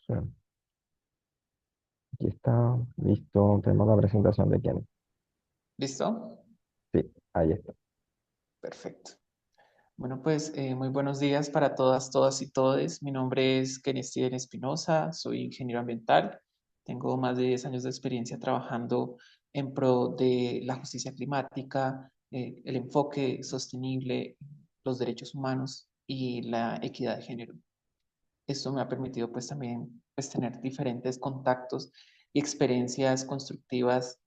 Sí, aquí está, listo. Tenemos la presentación de quién. ¿Listo? Sí, ahí está. Perfecto. Bueno, pues muy buenos días para todas, todas y todes. Mi nombre es Kenny Steven Espinosa, soy ingeniero ambiental. Tengo más de 10 años de experiencia trabajando en pro de la justicia climática, el enfoque sostenible, los derechos humanos y la equidad de género. Esto me ha permitido pues también pues, tener diferentes contactos y experiencias constructivas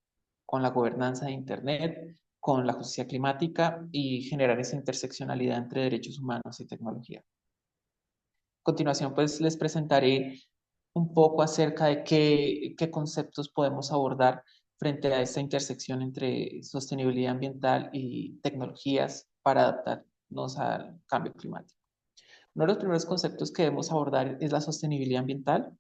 con la gobernanza de Internet, con la justicia climática y generar esa interseccionalidad entre derechos humanos y tecnología. A continuación, pues les presentaré un poco acerca de qué conceptos podemos abordar frente a esta intersección entre sostenibilidad ambiental y tecnologías para adaptarnos al cambio climático. Uno de los primeros conceptos que debemos abordar es la sostenibilidad ambiental,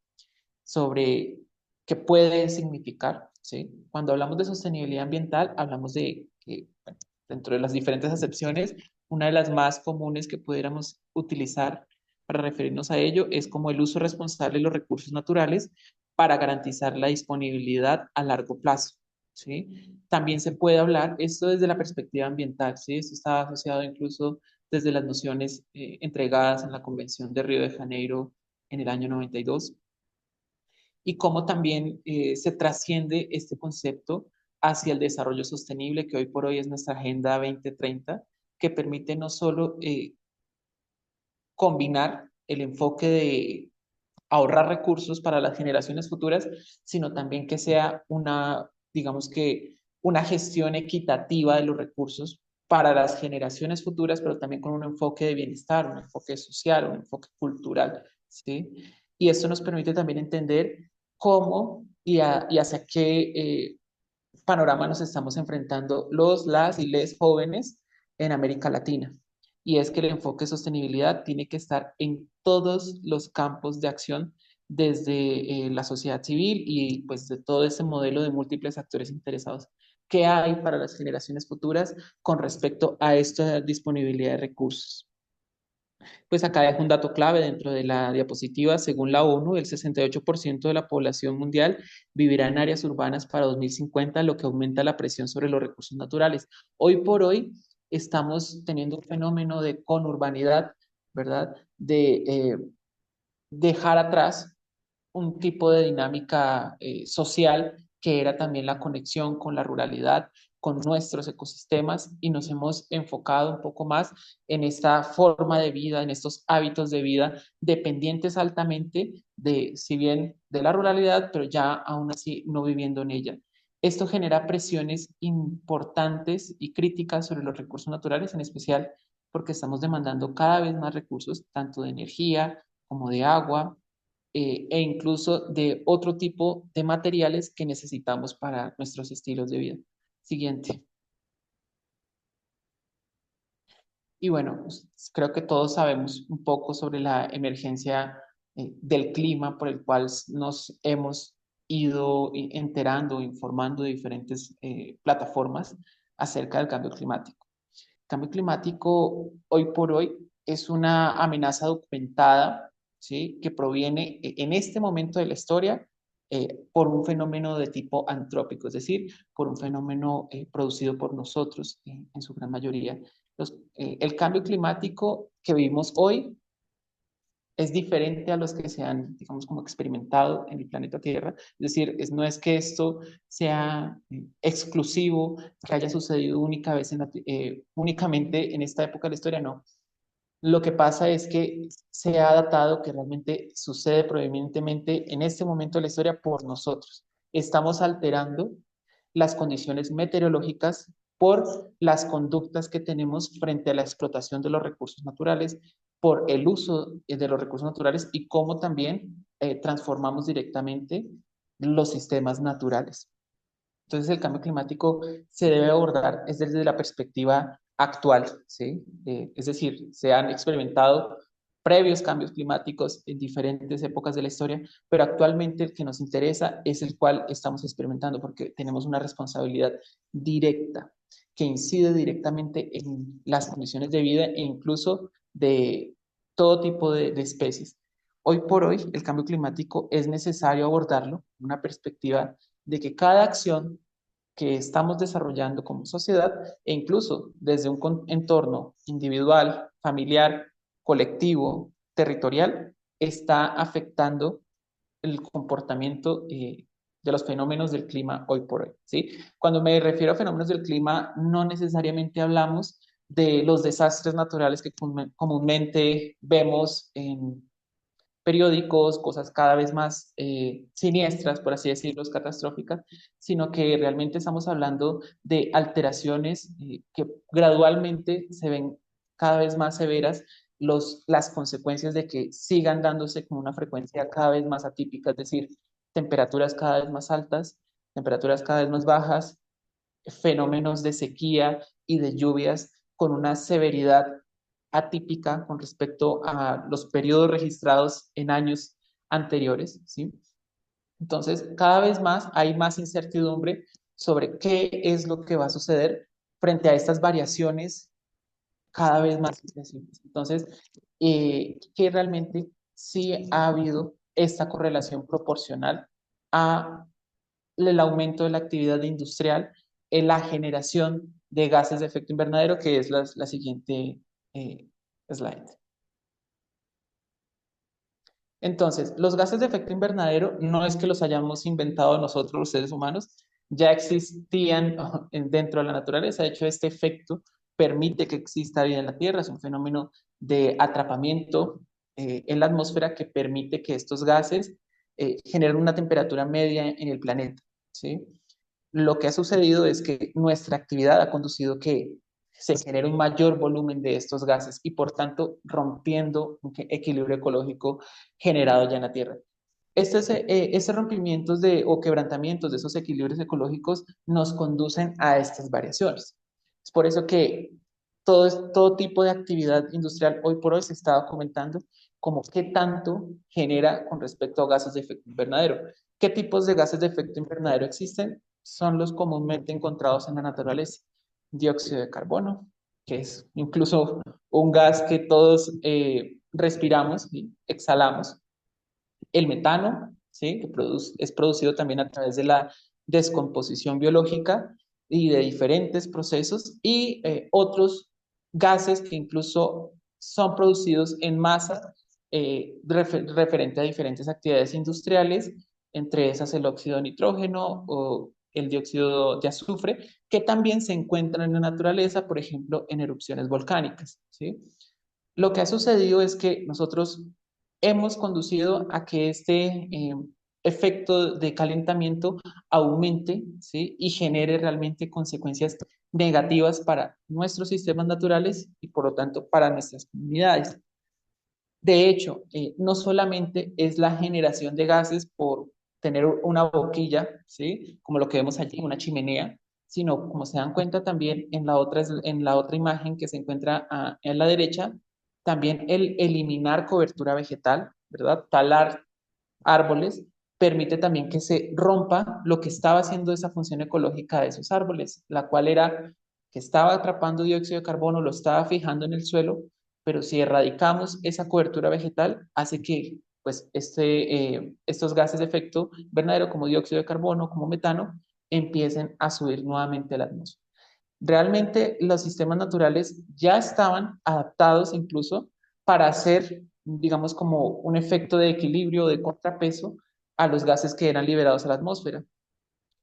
sobre qué puede significar, ¿sí? Cuando hablamos de sostenibilidad ambiental, hablamos de que, bueno, dentro de las diferentes acepciones, una de las más comunes que pudiéramos utilizar para referirnos a ello es como el uso responsable de los recursos naturales para garantizar la disponibilidad a largo plazo, ¿sí? También se puede hablar, esto desde la perspectiva ambiental, ¿sí? Esto está asociado incluso desde las nociones entregadas en la Convención de Río de Janeiro en el año 92 y cómo también se trasciende este concepto hacia el desarrollo sostenible, que hoy por hoy es nuestra Agenda 2030, que permite no solo combinar el enfoque de ahorrar recursos para las generaciones futuras, sino también que sea una, digamos que, una gestión equitativa de los recursos para las generaciones futuras, pero también con un enfoque de bienestar, un enfoque social, un enfoque cultural, ¿sí? Y esto nos permite también entender cómo y hacia qué panorama nos estamos enfrentando las y les jóvenes en América Latina. Y es que el enfoque de sostenibilidad tiene que estar en todos los campos de acción, desde la sociedad civil y pues de todo ese modelo de múltiples actores interesados que hay para las generaciones futuras con respecto a esta disponibilidad de recursos. Pues acá dejo un dato clave dentro de la diapositiva. Según la ONU, el 68% de la población mundial vivirá en áreas urbanas para 2050, lo que aumenta la presión sobre los recursos naturales. Hoy por hoy estamos teniendo un fenómeno de conurbanidad, ¿verdad? De dejar atrás un tipo de dinámica social que era también la conexión con la ruralidad, con nuestros ecosistemas y nos hemos enfocado un poco más en esta forma de vida, en estos hábitos de vida dependientes altamente de, si bien de la ruralidad, pero ya aún así no viviendo en ella. Esto genera presiones importantes y críticas sobre los recursos naturales, en especial porque estamos demandando cada vez más recursos, tanto de energía como de agua, e incluso de otro tipo de materiales que necesitamos para nuestros estilos de vida. Siguiente. Y bueno, pues, creo que todos sabemos un poco sobre la emergencia del clima por el cual nos hemos ido enterando, informando de diferentes plataformas acerca del cambio climático. El cambio climático hoy por hoy es una amenaza documentada, ¿sí? Que proviene en este momento de la historia por un fenómeno de tipo antrópico, es decir, por un fenómeno producido por nosotros en su gran mayoría. El cambio climático que vivimos hoy es diferente a los que se han, digamos, como experimentado en el planeta Tierra. Es decir, no es que esto sea exclusivo, que haya sucedido únicamente en esta época de la historia, no. Lo que pasa es que se ha datado que realmente sucede prominentemente en este momento de la historia por nosotros. Estamos alterando las condiciones meteorológicas por las conductas que tenemos frente a la explotación de los recursos naturales, por el uso de los recursos naturales y cómo también transformamos directamente los sistemas naturales. Entonces, el cambio climático se debe abordar es desde la perspectiva actual, ¿sí? Es decir, se han experimentado previos cambios climáticos en diferentes épocas de la historia, pero actualmente el que nos interesa es el cual estamos experimentando porque tenemos una responsabilidad directa que incide directamente en las condiciones de vida e incluso de todo tipo de especies. Hoy por hoy, el cambio climático es necesario abordarlo en una perspectiva de que cada acción que estamos desarrollando como sociedad e incluso desde un entorno individual, familiar, colectivo, territorial, está afectando el comportamiento de los fenómenos del clima hoy por hoy, ¿sí? Cuando me refiero a fenómenos del clima, no necesariamente hablamos de los desastres naturales que comúnmente vemos en periódicos, cosas cada vez más siniestras, por así decirlo, catastróficas, sino que realmente estamos hablando de alteraciones que gradualmente se ven cada vez más severas, las consecuencias de que sigan dándose con una frecuencia cada vez más atípica, es decir, temperaturas cada vez más altas, temperaturas cada vez más bajas, fenómenos de sequía y de lluvias con una severidad atípica con respecto a los periodos registrados en años anteriores, ¿sí? Entonces, cada vez más hay más incertidumbre sobre qué es lo que va a suceder frente a estas variaciones cada vez más intensitas. Entonces, que realmente sí ha habido esta correlación proporcional a el aumento de la actividad industrial en la generación de gases de efecto invernadero, que es la siguiente eh, slide. Entonces, los gases de efecto invernadero no es que los hayamos inventado nosotros los seres humanos, ya existían dentro de la naturaleza. De hecho, este efecto permite que exista vida en la Tierra. Es un fenómeno de atrapamiento en la atmósfera que permite que estos gases generen una temperatura media en el planeta, ¿sí? Lo que ha sucedido es que nuestra actividad ha conducido que se genere un mayor volumen de estos gases y por tanto rompiendo un equilibrio ecológico generado ya en la Tierra. Estos rompimientos o quebrantamientos de esos equilibrios ecológicos nos conducen a estas variaciones. Es por eso que todo tipo de actividad industrial hoy por hoy se está documentando como qué tanto genera con respecto a gases de efecto invernadero. ¿Qué tipos de gases de efecto invernadero existen? Son los comúnmente encontrados en la naturaleza. Dióxido de carbono, que es incluso un gas que todos respiramos y exhalamos. El metano, ¿sí? Es producido también a través de la descomposición biológica y de diferentes procesos y otros gases que incluso son producidos en masa referente a diferentes actividades industriales, entre esas el óxido de nitrógeno o el dióxido de azufre, que también se encuentran en la naturaleza, por ejemplo, en erupciones volcánicas, ¿sí? Lo que ha sucedido es que nosotros hemos conducido a que este efecto de calentamiento aumente, ¿sí? Y genere realmente consecuencias negativas para nuestros sistemas naturales y por lo tanto para nuestras comunidades. De hecho, no solamente es la generación de gases por tener una boquilla, ¿sí? Como lo que vemos allí, una chimenea, sino como se dan cuenta también en la otra imagen que se encuentra en la derecha, también el eliminar cobertura vegetal, ¿verdad? Talar árboles permite también que se rompa lo que estaba haciendo esa función ecológica de esos árboles, la cual era que estaba atrapando dióxido de carbono, lo estaba fijando en el suelo, pero si erradicamos esa cobertura vegetal, hace que pues, estos gases de efecto invernadero como dióxido de carbono, como metano, empiecen a subir nuevamente a la atmósfera. Realmente los sistemas naturales ya estaban adaptados incluso para hacer, digamos, como un efecto de equilibrio, de contrapeso a los gases que eran liberados a la atmósfera.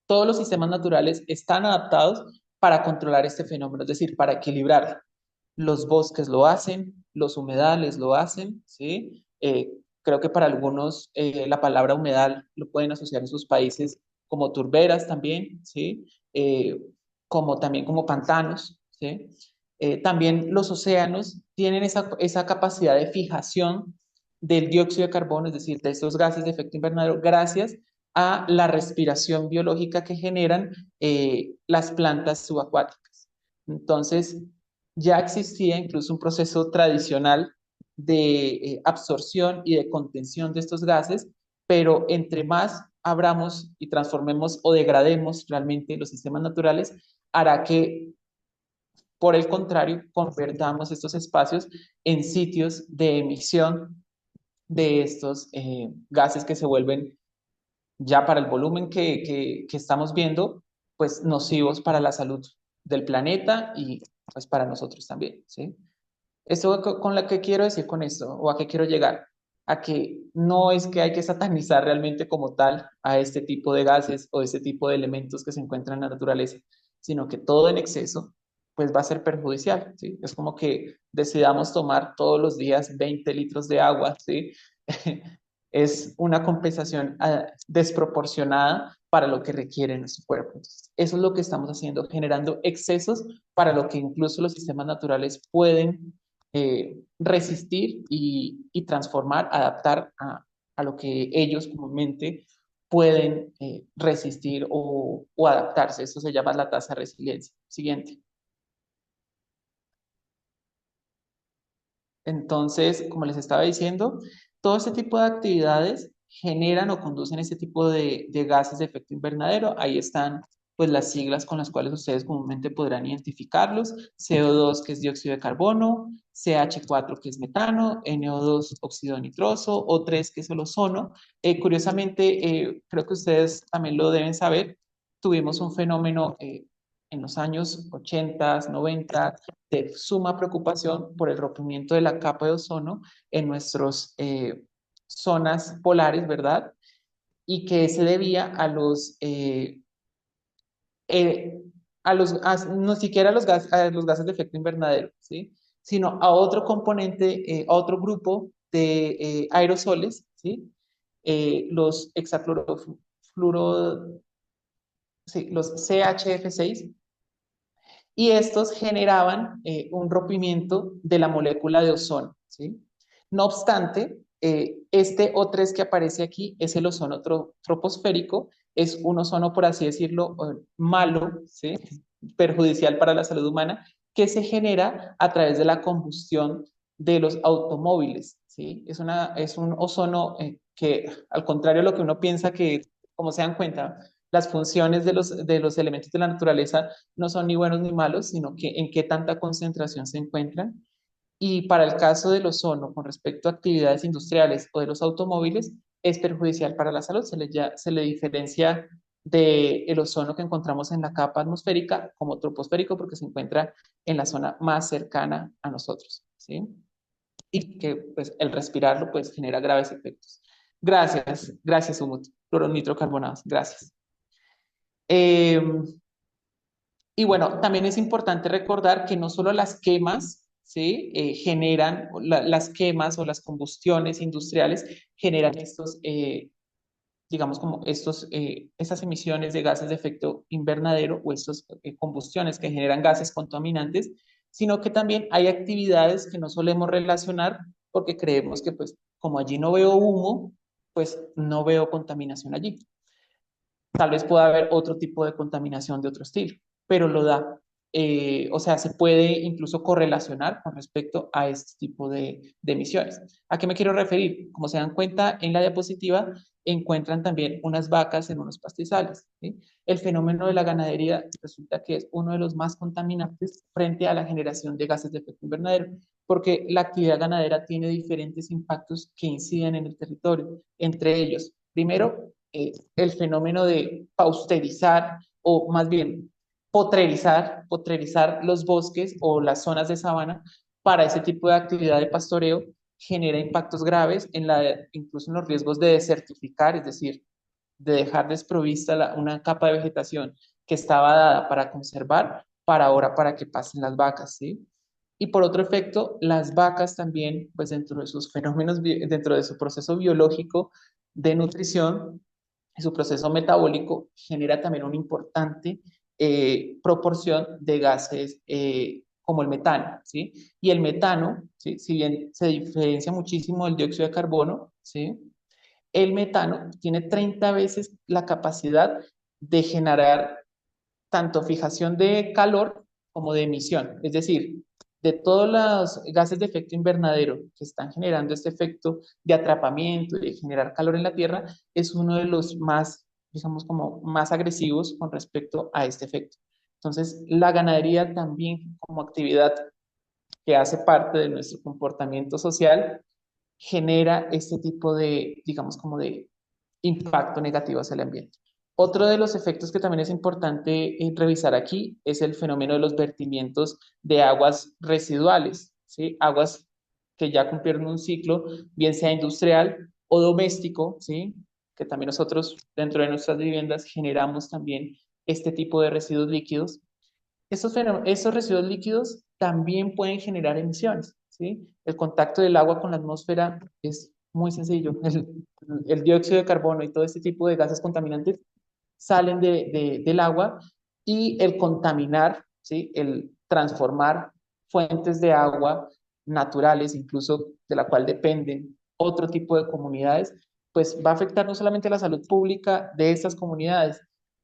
Todos los sistemas naturales están adaptados para controlar este fenómeno, es decir, para equilibrar. Los bosques lo hacen, los humedales lo hacen, ¿sí? Creo que para algunos la palabra humedal lo pueden asociar en sus países como turberas también, ¿sí? Como también como pantanos, ¿sí? También los océanos tienen esa capacidad de fijación del dióxido de carbono, es decir, de estos gases de efecto invernadero, gracias a la respiración biológica que generan las plantas subacuáticas. Entonces, ya existía incluso un proceso tradicional de absorción y de contención de estos gases, pero entre más abramos y transformemos o degrademos realmente los sistemas naturales, hará que, por el contrario, convertamos estos espacios en sitios de emisión de estos gases que se vuelven ya para el volumen que estamos viendo, pues nocivos para la salud del planeta y pues para nosotros también, ¿sí? Esto con la que quiero decir con esto, o a qué quiero llegar, a que no es que hay que satanizar realmente como tal a este tipo de gases o este tipo de elementos que se encuentran en la naturaleza, sino que todo en exceso, pues va a ser perjudicial, ¿sí? Es como que decidamos tomar todos los días 20 litros de agua, ¿sí? Es una compensación desproporcionada para lo que requiere nuestro cuerpo. Entonces, eso es lo que estamos haciendo, generando excesos para lo que incluso los sistemas naturales pueden resistir y transformar, adaptar a lo que ellos comúnmente pueden resistir o adaptarse. Eso se llama la tasa de resiliencia. Siguiente. Entonces, como les estaba diciendo, todo este tipo de actividades generan o conducen este tipo de gases de efecto invernadero. Ahí están pues las siglas con las cuales ustedes comúnmente podrán identificarlos. CO2, que es dióxido de carbono, CH4, que es metano, NO2, óxido nitroso, O3, que es el ozono. Curiosamente, creo que ustedes también lo deben saber, tuvimos un fenómeno en los años 80, 90, de suma preocupación por el rompimiento de la capa de ozono en nuestras zonas polares, ¿verdad? Y que se debía eh, no siquiera a los gases de efecto invernadero, ¿sí? Sino a otro componente, a otro grupo de aerosoles, ¿sí? Los hexafluoro, sí, los CHF6, y estos generaban un rompimiento de la molécula de ozono, ¿sí? No obstante, este O3 que aparece aquí es el ozono troposférico, es un ozono, por así decirlo, malo, ¿sí? Perjudicial para la salud humana, que se genera a través de la combustión de los automóviles, ¿sí? Es un ozono que, al contrario de lo que uno piensa que, como se dan cuenta, las funciones de los elementos de la naturaleza no son ni buenos ni malos, sino que en qué tanta concentración se encuentran. Y para el caso del ozono, con respecto a actividades industriales o de los automóviles, es perjudicial para la salud. Se le diferencia del ozono que encontramos en la capa atmosférica como troposférico porque se encuentra en la zona más cercana a nosotros, ¿sí? Y que pues, el respirarlo pues, genera graves efectos. Gracias, Umut. Cloronitrocarbonados, gracias. Eh, y bueno, también es importante recordar que no solo las quemas, ¿sí? Generan, las quemas o las combustiones industriales generan estos, digamos, como estas emisiones de gases de efecto invernadero o estas combustiones que generan gases contaminantes, sino que también hay actividades que no solemos relacionar porque creemos que, pues, como allí no veo humo, pues no veo contaminación allí. Tal vez pueda haber otro tipo de contaminación de otro estilo, pero lo da. O sea, se puede incluso correlacionar con respecto a este tipo de emisiones. ¿A qué me quiero referir? Como se dan cuenta en la diapositiva, encuentran también unas vacas en unos pastizales, ¿sí? El fenómeno de la ganadería resulta que es uno de los más contaminantes frente a la generación de gases de efecto invernadero, porque la actividad ganadera tiene diferentes impactos que inciden en el territorio. Entre ellos, primero, el fenómeno de pausterizar o más bien potrerizar los bosques o las zonas de sabana para ese tipo de actividad de pastoreo genera impactos graves incluso en los riesgos de desertificar, es decir, de dejar desprovista una capa de vegetación que estaba dada para conservar para ahora para que pasen las vacas, ¿sí? Y por otro efecto, las vacas también, pues dentro de sus fenómenos, dentro de su proceso biológico de nutrición, su proceso metabólico genera también una importante proporción de gases como el metano, ¿sí? Y el metano, ¿sí? Si bien se diferencia muchísimo del dióxido de carbono, ¿sí? El metano tiene 30 veces la capacidad de generar tanto fijación de calor como de emisión. Es decir, de todos los gases de efecto invernadero que están generando este efecto de atrapamiento y de generar calor en la Tierra, es uno de los más, digamos, como más agresivos con respecto a este efecto. Entonces, la ganadería también como actividad que hace parte de nuestro comportamiento social genera este tipo de, digamos, como de impacto negativo hacia el ambiente. Otro de los efectos que también es importante revisar aquí es el fenómeno de los vertimientos de aguas residuales, ¿sí? Aguas que ya cumplieron un ciclo, bien sea industrial o doméstico, ¿sí? Que también nosotros dentro de nuestras viviendas generamos también este tipo de residuos líquidos. Estos residuos líquidos también pueden generar emisiones, ¿sí? El contacto del agua con la atmósfera es muy sencillo. El dióxido de carbono y todo este tipo de gases contaminantes salen del agua y el contaminar, ¿sí? El transformar fuentes de agua naturales, incluso de la cual dependen otro tipo de comunidades, pues va a afectar no solamente la salud pública de estas comunidades,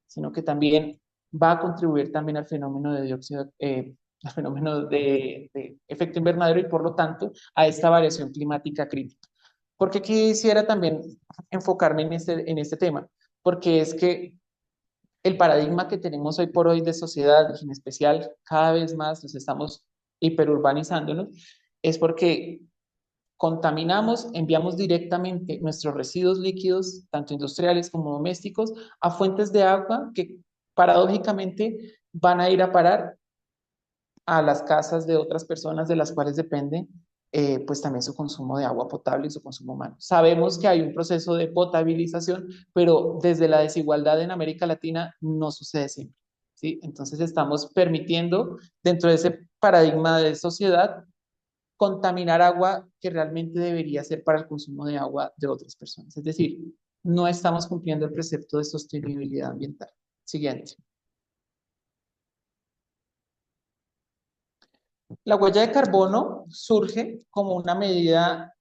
sino que también va a contribuir también al fenómeno de dióxido, al fenómeno de efecto invernadero y por lo tanto a esta variación climática crítica. Porque quisiera también enfocarme en este tema, porque es que el paradigma que tenemos hoy por hoy de sociedad, y en especial cada vez más nos estamos hiperurbanizándonos, es porque contaminamos, enviamos directamente nuestros residuos líquidos, tanto industriales como domésticos, a fuentes de agua que paradójicamente van a ir a parar a las casas de otras personas de las cuales depende pues también su consumo de agua potable y su consumo humano. Sabemos que hay un proceso de potabilización, pero desde la desigualdad en América Latina no sucede siempre. ¿Sí? Entonces estamos permitiendo dentro de ese paradigma de sociedad contaminar agua que realmente debería ser para el consumo de agua de otras personas. Es decir, no estamos cumpliendo el precepto de sostenibilidad ambiental. Siguiente. La huella de carbono surge como una medida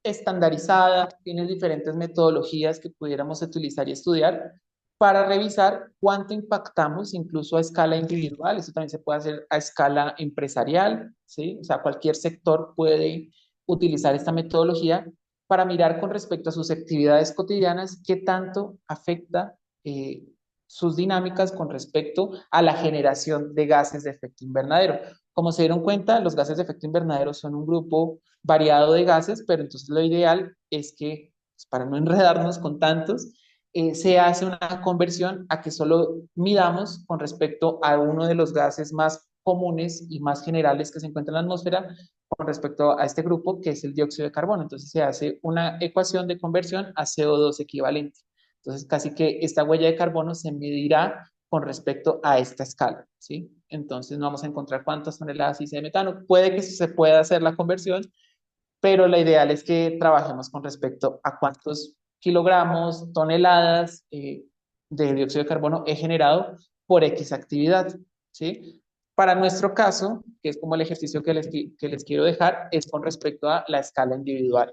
estandarizada, tiene diferentes metodologías que pudiéramos utilizar y estudiar para revisar cuánto impactamos incluso a escala individual. Eso también se puede hacer a escala empresarial, ¿sí? O sea, cualquier sector puede utilizar esta metodología para mirar con respecto a sus actividades cotidianas qué tanto afecta sus dinámicas con respecto a la generación de gases de efecto invernadero. Como se dieron cuenta, los gases de efecto invernadero son un grupo variado de gases, pero entonces lo ideal es que, pues, para no enredarnos con tantos, se hace una conversión a que solo midamos con respecto a uno de los gases más comunes y más generales que se encuentran en la atmósfera con respecto a este grupo, que es el dióxido de carbono. Entonces se hace una ecuación de conversión a CO2 equivalente. Entonces casi que esta huella de carbono se medirá con respecto a esta escala, ¿sí? Entonces no vamos a encontrar cuántas toneladas hice de metano. Puede que se pueda hacer la conversión, pero la ideal es que trabajemos con respecto a cuántos kilogramos, toneladas de dióxido de carbono he generado por X actividad, ¿sí? Para nuestro caso, que es como el ejercicio que les quiero dejar, es con respecto a la escala individual.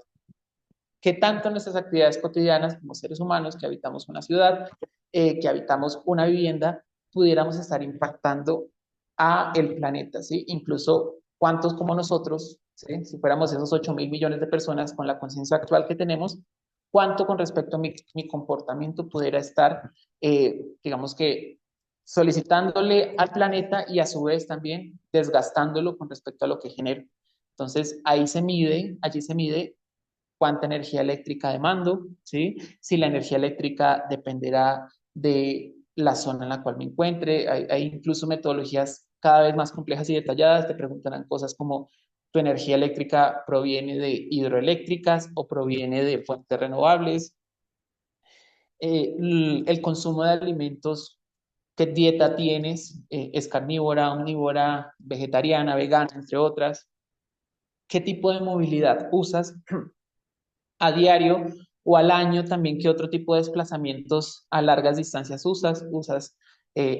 ¿Qué tanto en nuestras actividades cotidianas como seres humanos que habitamos una ciudad, que habitamos una vivienda, pudiéramos estar impactando a el planeta, ¿sí? Incluso cuántos como nosotros, ¿sí? Si fuéramos esos 8.000 millones de personas con la conciencia actual que tenemos, cuánto con respecto a mi comportamiento pudiera estar, digamos que, solicitándole al planeta y a su vez también desgastándolo con respecto a lo que genera. Entonces, allí se mide cuánta energía eléctrica demando, ¿sí? Si la energía eléctrica dependerá de la zona en la cual me encuentre. Hay incluso metodologías cada vez más complejas y detalladas. Te preguntarán cosas como tu energía eléctrica proviene de hidroeléctricas o proviene de fuentes renovables. El consumo de alimentos, qué dieta tienes, es carnívora, omnívora, vegetariana, vegana, entre otras. ¿Qué tipo de movilidad usas? A diario o al año también qué otro tipo de desplazamientos a largas distancias usas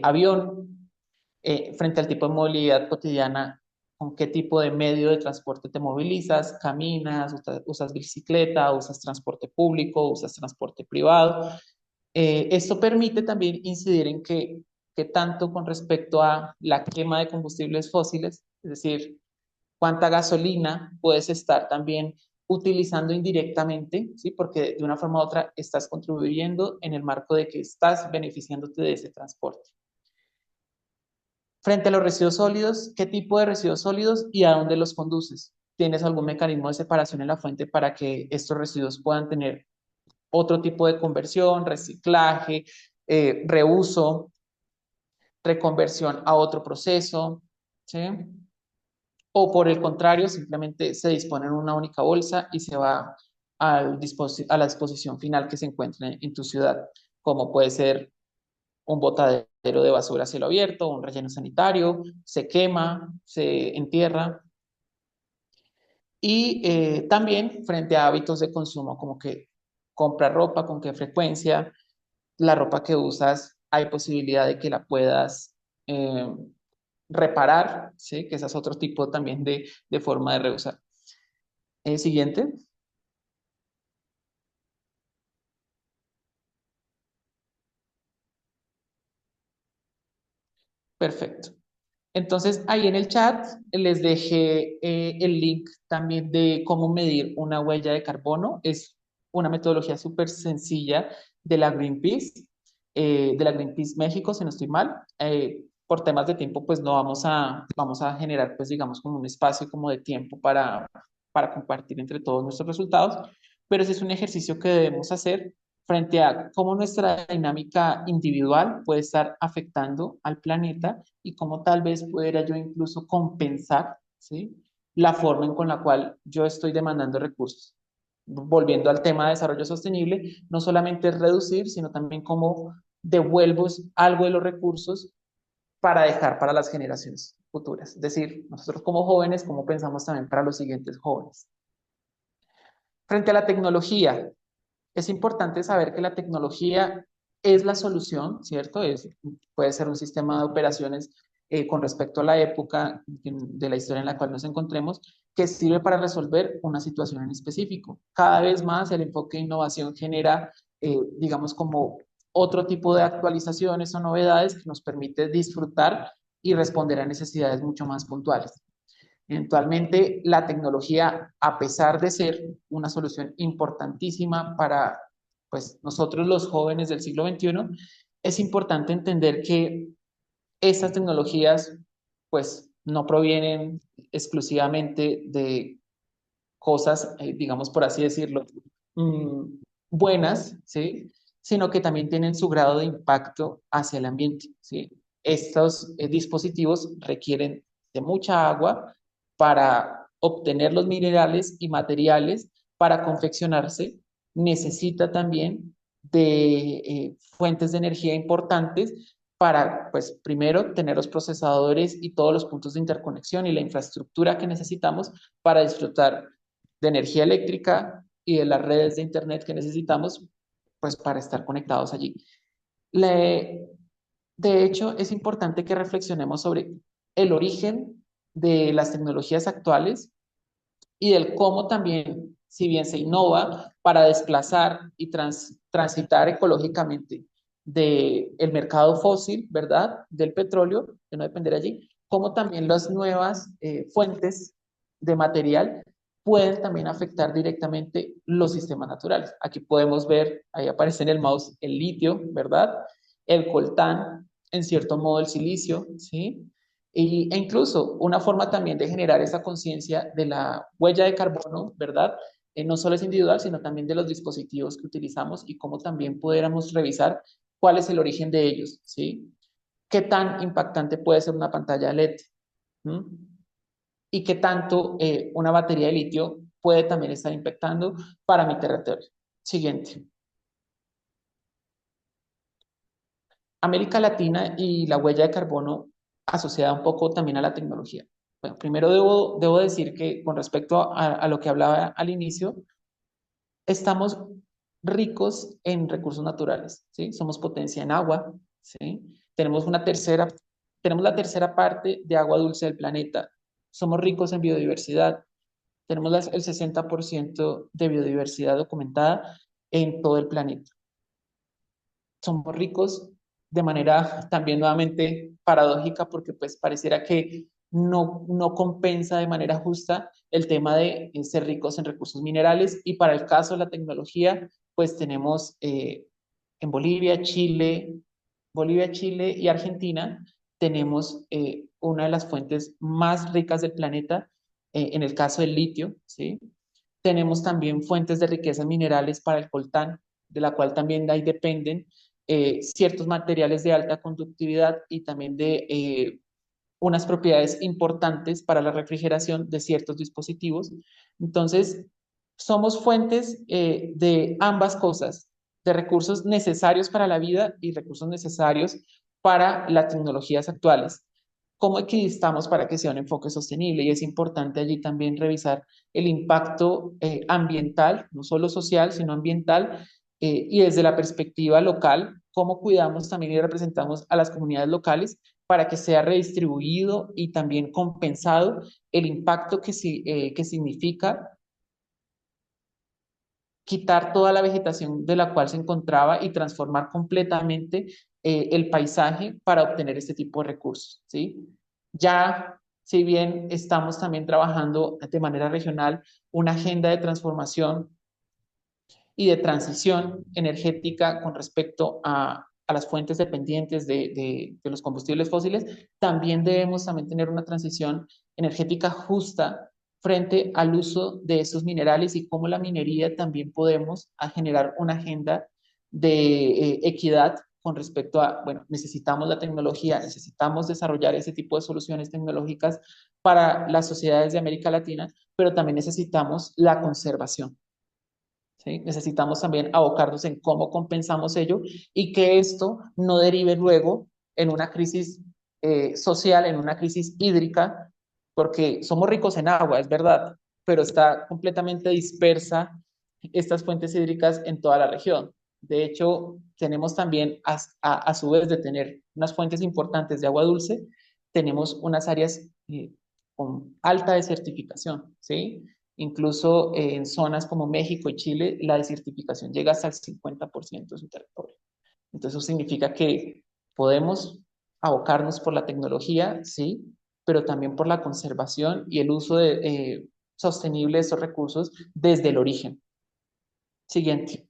avión, frente al tipo de movilidad cotidiana, con qué tipo de medio de transporte te movilizas, caminas, usas bicicleta, usas transporte público, usas transporte privado. Esto permite también incidir en que tanto con respecto a la quema de combustibles fósiles, es decir, cuánta gasolina puedes estar también utilizando indirectamente, ¿sí? Porque de una forma u otra estás contribuyendo en el marco de que estás beneficiándote de ese transporte. Frente a los residuos sólidos, ¿qué tipo de residuos sólidos y a dónde los conduces? ¿Tienes algún mecanismo de separación en la fuente para que estos residuos puedan tener otro tipo de conversión, reciclaje, reuso, reconversión a otro proceso? ¿Sí? O por el contrario, simplemente se dispone en una única bolsa y se va a la disposición final que se encuentre en tu ciudad, como puede ser un botadero de basura a cielo abierto, un relleno sanitario, se quema, se entierra. Y también frente a hábitos de consumo, como que compra ropa, con qué frecuencia, la ropa que usas, hay posibilidad de que la puedas eh, reparar, ¿sí? Que ese es otro tipo también de forma de reusar. Siguiente. Perfecto. Entonces, ahí en el chat les dejé el link también de cómo medir una huella de carbono. Es una metodología súper sencilla de la Greenpeace México, si no estoy mal. Por temas de tiempo, pues no vamos a generar, pues digamos, como un espacio como de tiempo para compartir entre todos nuestros resultados, pero ese es un ejercicio que debemos hacer frente a cómo nuestra dinámica individual puede estar afectando al planeta y cómo tal vez pudiera yo incluso compensar, ¿sí? La forma en con la cual yo estoy demandando recursos. Volviendo al tema de desarrollo sostenible, no solamente es reducir, sino también cómo devuelvo algo de los recursos para dejar para las generaciones futuras. Es decir, nosotros como jóvenes, cómo pensamos también para los siguientes jóvenes. Frente a la tecnología, es importante saber que la tecnología es la solución, ¿cierto? Puede ser un sistema de operaciones con respecto a la época de la historia en la cual nos encontremos, que sirve para resolver una situación en específico. Cada vez más el enfoque de innovación genera, digamos, como otro tipo de actualizaciones o novedades que nos permite disfrutar y responder a necesidades mucho más puntuales. Eventualmente, la tecnología, a pesar de ser una solución importantísima para pues, nosotros los jóvenes del siglo XXI, es importante entender que estas tecnologías pues, no provienen exclusivamente de cosas, digamos por así decirlo, mmm, buenas, ¿sí? Sino que también tienen su grado de impacto hacia el ambiente, ¿sí? Estos dispositivos requieren de mucha agua para obtener los minerales y materiales para confeccionarse. Necesita también de fuentes de energía importantes para, pues, primero, tener los procesadores y todos los puntos de interconexión y la infraestructura que necesitamos para disfrutar de energía eléctrica y de las redes de Internet que necesitamos, pues, para estar conectados allí. Le, de hecho, es importante que reflexionemos sobre el origen de las tecnologías actuales y del cómo también, si bien se innova para desplazar y transitar ecológicamente del mercado fósil, ¿verdad? Del petróleo, de no depender allí, cómo también las nuevas fuentes de material pueden también afectar directamente los sistemas naturales. Aquí podemos ver, ahí aparece en el mouse el litio, ¿verdad? El coltán, en cierto modo el silicio, ¿sí? E incluso una forma también de generar esa conciencia de la huella de carbono, ¿verdad? No solo es individual, sino también de los dispositivos que utilizamos y cómo también pudiéramos revisar cuál es el origen de ellos, ¿sí? ¿Qué tan impactante puede ser una pantalla LED? ¿Mm? Y qué tanto una batería de litio puede también estar impactando para mi territorio. Siguiente. América Latina y la huella de carbono asociada un poco también a la tecnología. Bueno, primero debo decir que con respecto a lo que hablaba al inicio, estamos ricos en recursos naturales, ¿sí? Somos potencia en agua, ¿sí? Tenemos la tercera parte de agua dulce del planeta. Somos ricos en biodiversidad. Tenemos el 60% de biodiversidad documentada en todo el planeta. Somos ricos de manera también nuevamente paradójica porque pues pareciera que no compensa de manera justa el tema de ser ricos en recursos minerales y para el caso de la tecnología pues tenemos en Bolivia, Chile y Argentina tenemos una de las fuentes más ricas del planeta en el caso del litio, ¿sí? Tenemos también fuentes de riquezas minerales para el coltán, de la cual también de ahí dependen ciertos materiales de alta conductividad y también de unas propiedades importantes para la refrigeración de ciertos dispositivos. Entonces, somos fuentes de ambas cosas, de recursos necesarios para la vida y recursos necesarios para las tecnologías actuales. ¿Cómo equidistamos para que sea un enfoque sostenible? Y es importante allí también revisar el impacto ambiental, no solo social, sino ambiental, y desde la perspectiva local, cómo cuidamos también y representamos a las comunidades locales para que sea redistribuido y también compensado el impacto que significa quitar toda la vegetación de la cual se encontraba y transformar completamente el paisaje para obtener este tipo de recursos, ¿sí? Ya, si bien estamos también trabajando de manera regional una agenda de transformación y de transición energética con respecto a las fuentes dependientes de los combustibles fósiles, también debemos también tener una transición energética justa frente al uso de esos minerales y cómo la minería también podemos generar una agenda de equidad con respecto a, bueno, necesitamos la tecnología, necesitamos desarrollar ese tipo de soluciones tecnológicas para las sociedades de América Latina, pero también necesitamos la conservación. ¿Sí? Necesitamos también abocarnos en cómo compensamos ello y que esto no derive luego en una crisis social, en una crisis hídrica, porque somos ricos en agua, es verdad, pero está completamente dispersa estas fuentes hídricas en toda la región. De hecho, tenemos también, a su vez de tener unas fuentes importantes de agua dulce, tenemos unas áreas con alta desertificación, ¿sí? Incluso en zonas como México y Chile, la desertificación llega hasta el 50% de su territorio. Entonces, eso significa que podemos abocarnos por la tecnología, sí, pero también por la conservación y el uso sostenible de esos recursos desde el origen. Siguiente.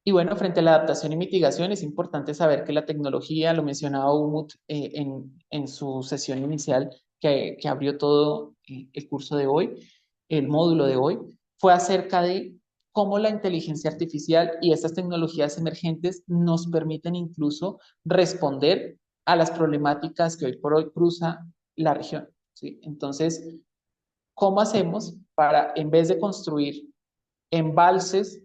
Y bueno, frente a la adaptación y mitigación, es importante saber que la tecnología, lo mencionaba Umut en su sesión inicial, que abrió todo el curso de hoy, el módulo de hoy, fue acerca de cómo la inteligencia artificial y estas tecnologías emergentes nos permiten incluso responder a las problemáticas que hoy por hoy cruza la región. ¿Sí? Entonces, ¿cómo hacemos para, en vez de construir embalses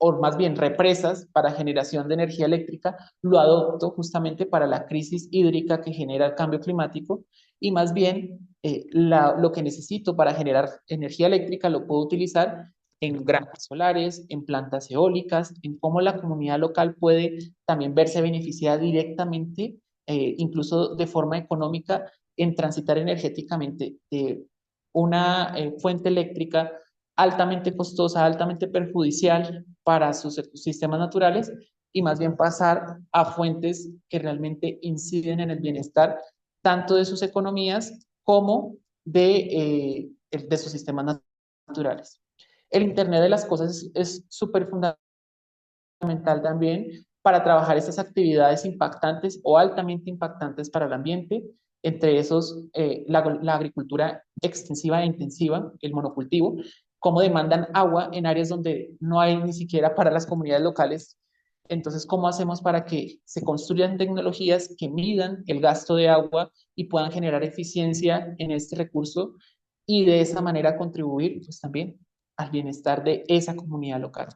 o más bien represas para generación de energía eléctrica, lo adopto justamente para la crisis hídrica que genera el cambio climático y más bien lo que necesito para generar energía eléctrica lo puedo utilizar en granjas solares, en plantas eólicas, en cómo la comunidad local puede también verse beneficiada directamente, incluso de forma económica, en transitar energéticamente de una fuente eléctrica altamente costosa, altamente perjudicial para sus ecosistemas naturales y más bien pasar a fuentes que realmente inciden en el bienestar tanto de sus economías como de sus sistemas naturales. El Internet de las Cosas es súper fundamental también para trabajar estas actividades impactantes o altamente impactantes para el ambiente, entre esos la agricultura extensiva e intensiva, el monocultivo, cómo demandan agua en áreas donde no hay ni siquiera para las comunidades locales. Entonces, ¿cómo hacemos para que se construyan tecnologías que midan el gasto de agua y puedan generar eficiencia en este recurso y de esa manera contribuir pues también al bienestar de esa comunidad local?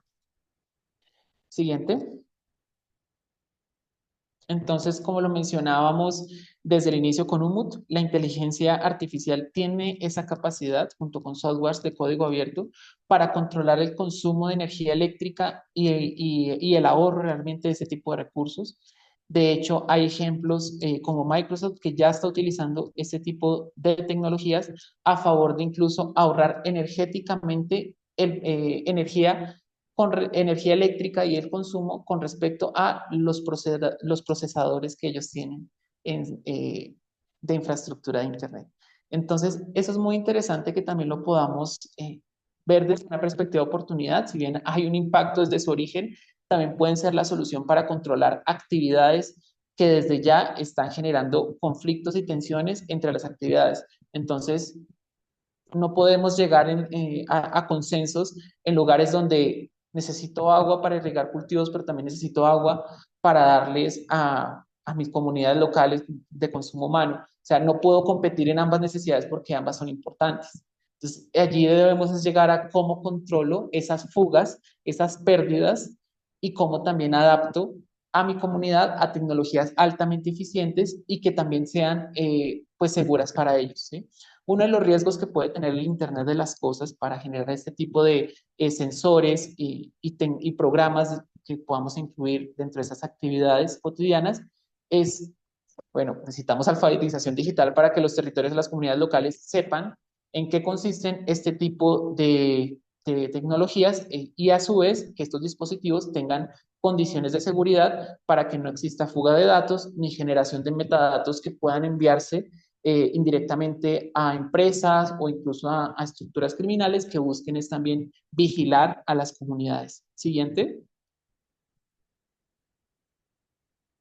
Siguiente. Entonces, como lo mencionábamos desde el inicio con Umut, la inteligencia artificial tiene esa capacidad, junto con softwares de código abierto, para controlar el consumo de energía eléctrica y el ahorro realmente de ese tipo de recursos. De hecho, hay ejemplos como Microsoft que ya está utilizando este tipo de tecnologías a favor de incluso ahorrar energéticamente energía con energía eléctrica y el consumo con respecto a los procesadores que ellos tienen de infraestructura de Internet. Entonces, eso es muy interesante que también lo podamos ver desde una perspectiva de oportunidad. Si bien hay un impacto desde su origen, también pueden ser la solución para controlar actividades que desde ya están generando conflictos y tensiones entre las actividades. Entonces, no podemos llegar a consensos en lugares donde necesito agua para irrigar cultivos, pero también necesito agua para darles a mis comunidades locales de consumo humano. O sea, no puedo competir en ambas necesidades porque ambas son importantes. Entonces, allí debemos llegar a cómo controlo esas fugas, esas pérdidas y cómo también adapto a mi comunidad a tecnologías altamente eficientes y que también sean pues seguras para ellos, ¿sí? Uno de los riesgos que puede tener el Internet de las Cosas para generar este tipo de sensores y programas que podamos incluir dentro de esas actividades cotidianas es, bueno, necesitamos alfabetización digital para que los territorios de las comunidades locales sepan en qué consisten este tipo de tecnologías y a su vez que estos dispositivos tengan condiciones de seguridad para que no exista fuga de datos ni generación de metadatos que puedan enviarse indirectamente a empresas o incluso a estructuras criminales que busquen es también vigilar a las comunidades. Siguiente.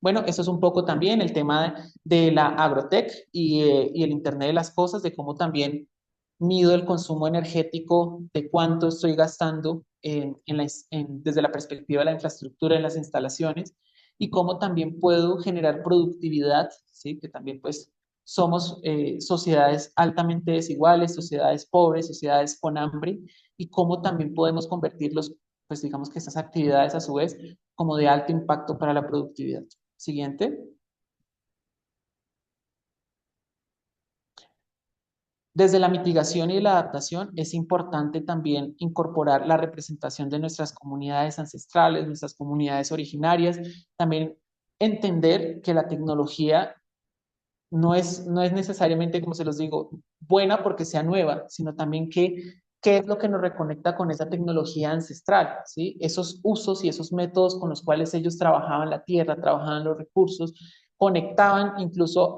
Bueno, eso es un poco también el tema de la agrotech y el Internet de las Cosas, de cómo también mido el consumo energético, de cuánto estoy gastando desde la perspectiva de la infraestructura en las instalaciones y cómo también puedo generar productividad, ¿sí? Que también pues somos sociedades altamente desiguales, sociedades pobres, sociedades con hambre y cómo también podemos convertirlos, pues digamos que estas actividades a su vez como de alto impacto para la productividad. Siguiente. Desde la mitigación y la adaptación es importante también incorporar la representación de nuestras comunidades ancestrales, nuestras comunidades originarias, también entender que la tecnología no es necesariamente, como se los digo, buena porque sea nueva, sino también qué es lo que nos reconecta con esa tecnología ancestral, ¿sí? Esos usos y esos métodos con los cuales ellos trabajaban la tierra, trabajaban los recursos, conectaban incluso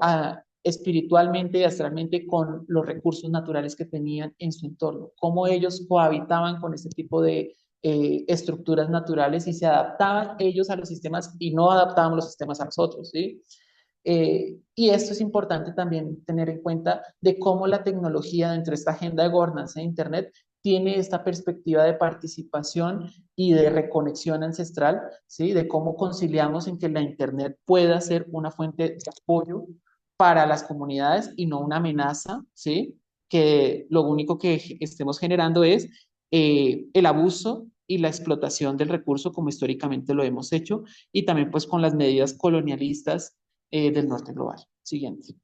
espiritualmente y astralmente con los recursos naturales que tenían en su entorno, cómo ellos cohabitaban con ese tipo de estructuras naturales y se adaptaban ellos a los sistemas y no adaptaban los sistemas a nosotros, ¿sí? Y esto es importante también tener en cuenta de cómo la tecnología dentro de esta agenda de gobernanza de Internet tiene esta perspectiva de participación y de reconexión ancestral, ¿sí? De cómo conciliamos en que la Internet pueda ser una fuente de apoyo para las comunidades y no una amenaza, ¿sí? Que lo único que estemos generando es el abuso y la explotación del recurso como históricamente lo hemos hecho y también pues con las medidas colonialistas del norte global. Siguiente.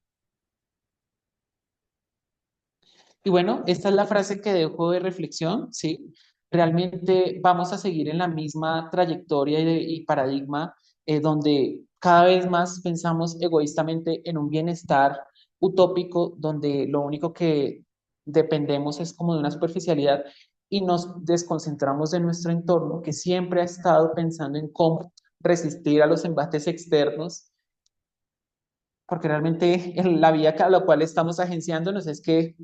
Y bueno, esta es la frase que dejo de reflexión, ¿sí? Realmente vamos a seguir en la misma trayectoria y paradigma donde cada vez más pensamos egoístamente en un bienestar utópico, donde lo único que dependemos es como de una superficialidad y nos desconcentramos de nuestro entorno, que siempre ha estado pensando en cómo resistir a los embates externos porque realmente en la vía a la cual estamos agenciándonos es que,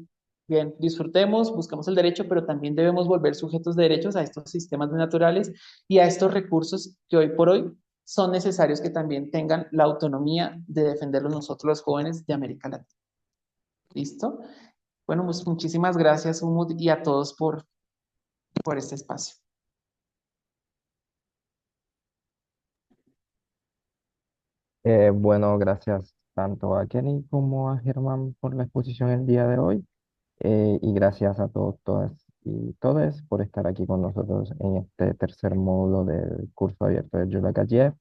bien, disfrutemos, buscamos el derecho, pero también debemos volver sujetos de derechos a estos sistemas naturales y a estos recursos que hoy por hoy son necesarios que también tengan la autonomía de defenderlos nosotros los jóvenes de América Latina. ¿Listo? Bueno, pues muchísimas gracias, Umut, y a todos por este espacio. Bueno, gracias tanto a Kenny como a Germán por la exposición el día de hoy. Y gracias a todos, todas y todes por estar aquí con nosotros en este tercer módulo del curso abierto de Yula Kayev.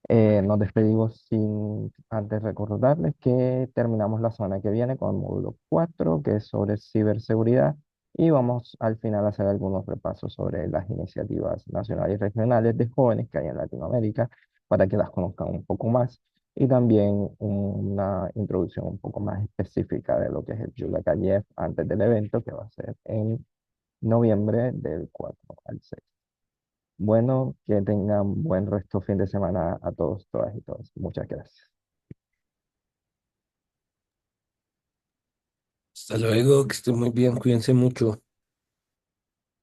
Nos despedimos sin antes recordarles que terminamos la semana que viene con el módulo 4 que es sobre ciberseguridad, y vamos al final a hacer algunos repasos sobre las iniciativas nacionales y regionales de jóvenes que hay en Latinoamérica para que las conozcan un poco más, y también una introducción un poco más específica de lo que es el Yula Kayev antes del evento que va a ser en noviembre del 4 al 6. Bueno, que tengan buen resto fin de semana a todos, todas y todos. Muchas gracias. Hasta luego, que estén muy bien, cuídense mucho.